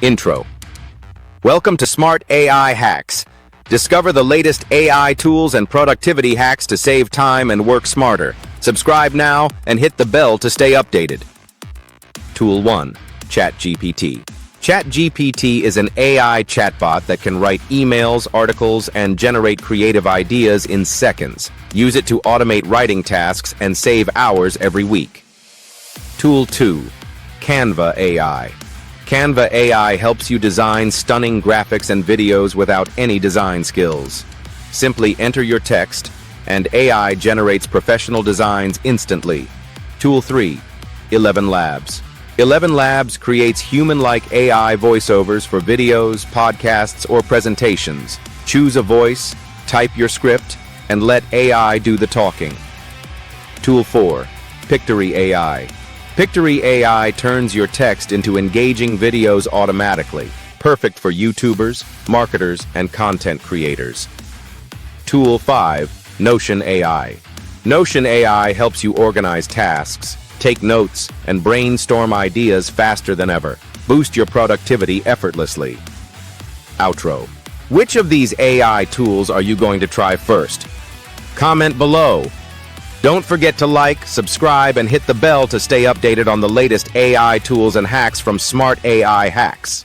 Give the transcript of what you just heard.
Intro. Welcome to Smart AI Hacks. Discover the latest AI tools and productivity hacks to save time and work smarter. Subscribe now and hit the bell to stay updated. Tool 1. ChatGPT. ChatGPT is an AI chatbot that can write emails, articles, and generate creative ideas in seconds. Use it to automate writing tasks and save hours every week. Tool 2. Canva AI. Canva AI helps you design stunning graphics and videos without any design skills. Simply enter your text, and AI generates professional designs instantly. Tool 3. ElevenLabs. ElevenLabs creates human-like AI voiceovers for videos, podcasts, or presentations. Choose a voice, type your script, and let AI do the talking. Tool 4. Pictory AI. Pictory AI turns your text into engaging videos automatically, perfect for YouTubers, marketers, and content creators. Tool 5. Notion AI. Notion AI helps you organize tasks, take notes, and brainstorm ideas faster than ever. Boost your productivity effortlessly. Outro. Which of these AI tools are you going to try first? Comment below. Don't forget to like, subscribe, and hit the bell to stay updated on the latest AI tools and hacks from Smart AI Hacks.